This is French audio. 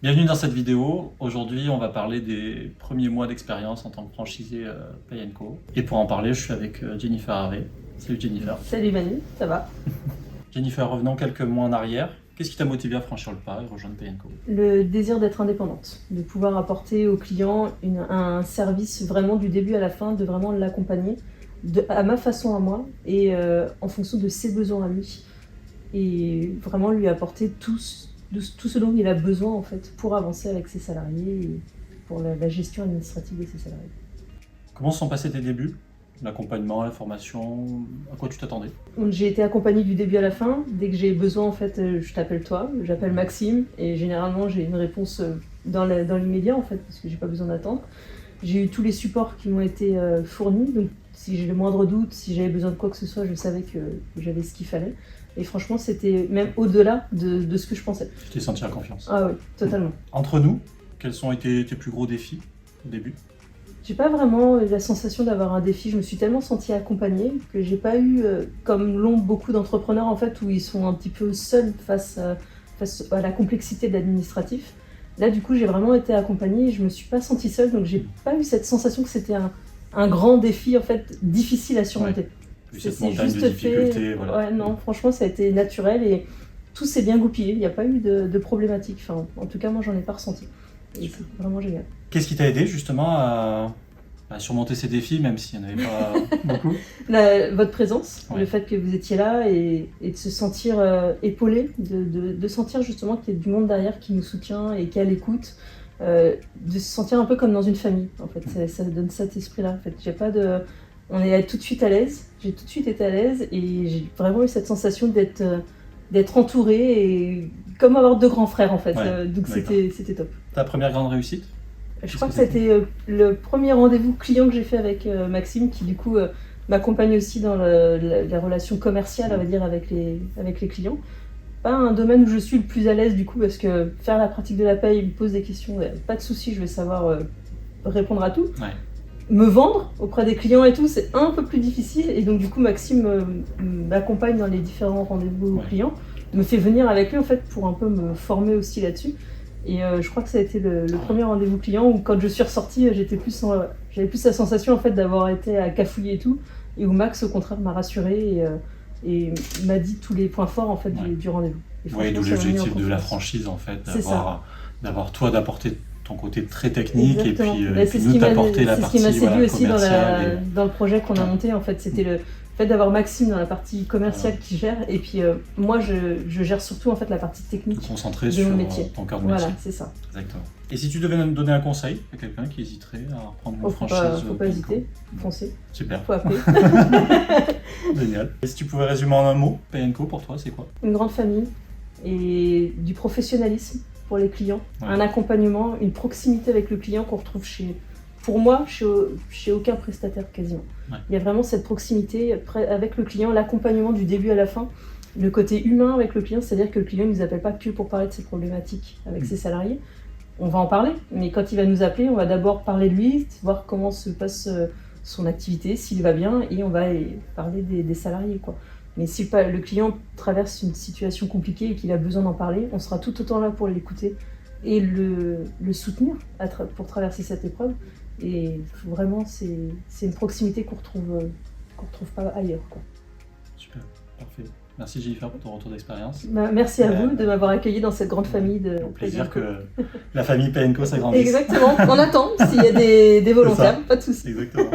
Bienvenue dans cette vidéo. Aujourd'hui, on va parler des premiers mois d'expérience en tant que franchisé Pay & Co. Et pour en parler, je suis avec Jennifer Harvey. Salut Jennifer. Salut Manu, ça va? Jennifer, revenons quelques mois en arrière. Qu'est-ce qui t'a motivé à franchir le pas et rejoindre Pay & Co? Le désir d'être indépendante, de pouvoir apporter au client un service vraiment du début à la fin, de vraiment l'accompagner à ma façon à moi et en fonction de ses besoins à lui. Et vraiment lui apporter tout ce dont il a besoin en fait pour avancer avec ses salariés et pour la gestion administrative de ses salariés. Comment se sont passés tes débuts? L'accompagnement, la formation, à quoi tu t'attendais? Donc, j'ai été accompagnée du début à la fin. Dès que j'ai besoin, en fait, je t'appelle toi, j'appelle Maxime, et généralement j'ai une réponse dans l'immédiat en fait, parce que j'ai pas besoin d'attendre. J'ai eu tous les supports qui m'ont été fournis, donc si j'ai le moindre doute, si j'avais besoin de quoi que ce soit, je savais que j'avais ce qu'il fallait. Et franchement, c'était même au-delà de ce que je pensais. Tu t'es senti en confiance? Ah oui, totalement. Entre nous, quels ont été tes plus gros défis au début? J'ai pas vraiment la sensation d'avoir un défi, je me suis tellement sentie accompagnée que j'ai pas eu, comme l'ont beaucoup d'entrepreneurs en fait, où ils sont un petit peu seuls face à la complexité de l'administratif. Là du coup j'ai vraiment été accompagnée et je me suis pas sentie seule, donc j'ai pas eu cette sensation que c'était un grand défi en fait, difficile à surmonter. Ouais. Puis cette montagne de difficultés, voilà. Ouais, non, franchement ça a été naturel et tout s'est bien goupillé, il n'y a pas eu de problématique, enfin en tout cas moi j'en ai pas ressenti. Et c'est vraiment génial. Qu'est-ce qui t'a aidé justement à surmonter ces défis, même s'il n'y en avait pas beaucoup? Votre présence, Ouais. le fait que vous étiez là et de se sentir épaulé, de sentir justement qu'il y a du monde derrière qui nous soutient et qui est à l'écoute, de se sentir un peu comme dans une famille en fait, ça donne cet esprit-là en fait. On est tout de suite à l'aise, j'ai tout de suite été à l'aise et j'ai vraiment eu cette sensation d'être entourée et comme avoir deux grands frères en fait, Ouais, donc d'accord. c'était top. Ta première grande réussite? Je crois que ça a été le premier rendez-vous client que j'ai fait avec Maxime, qui du coup m'accompagne aussi dans la relation commerciale, on va dire, avec les clients. Pas un domaine où je suis le plus à l'aise du coup, parce que faire la pratique de la paye, il me pose des questions, pas de souci, je vais savoir répondre à tout. Ouais. Me vendre auprès des clients et tout, c'est un peu plus difficile, et donc du coup Maxime m'accompagne dans les différents rendez-vous clients, me fait venir avec lui en fait pour un peu me former aussi là-dessus. Et je crois que ça a été le premier rendez-vous client où quand je suis ressortie, j'avais plus la sensation en fait d'avoir été à cafouiller et tout, et où Max au contraire m'a rassurée et m'a dit tous les points forts en fait du rendez-vous. Oui, d'où l'objectif de la franchise en fait, d'avoir toi d'apporter ton côté très technique. Exactement. Et puis nous t'apporter la partie commerciale. C'est ce qui m'a séduit aussi commerciale dans le projet qu'on a monté en fait, c'était le fait d'avoir Maxime dans la partie commerciale qui gère, et puis moi je gère surtout en fait la partie technique te concentrer de sur mon métier. ton cœur de métier. Voilà, c'est ça. Exactement. Et si tu devais nous donner un conseil à quelqu'un qui hésiterait à reprendre une franchise? Faut pas hésiter, foncez. Super. Faut appeler. Génial. Et si tu pouvais résumer en un mot, Pay & Co pour toi, c'est quoi? Une grande famille et du professionnalisme pour les clients, un accompagnement, une proximité avec le client qu'on retrouve pour moi, chez aucun prestataire quasiment. Ouais. Il y a vraiment cette proximité avec le client, l'accompagnement du début à la fin, le côté humain avec le client, c'est-à-dire que le client ne nous appelle pas que pour parler de ses problématiques avec ses salariés. On va en parler, mais quand il va nous appeler, on va d'abord parler de lui, voir comment se passe son activité, s'il va bien, et on va parler des salariés, quoi. Mais si le client traverse une situation compliquée et qu'il a besoin d'en parler, on sera tout autant là pour l'écouter et le soutenir pour traverser cette épreuve. Et vraiment, c'est une proximité qu'on retrouve pas ailleurs, quoi. Super, parfait. Merci Jennifer pour ton retour d'expérience. Merci à vous de m'avoir accueilli dans cette grande famille de Au plaisir que la famille Pay & Co s'agrandisse. Exactement, on attend s'il y a des volontaires, pas de soucis. Exactement.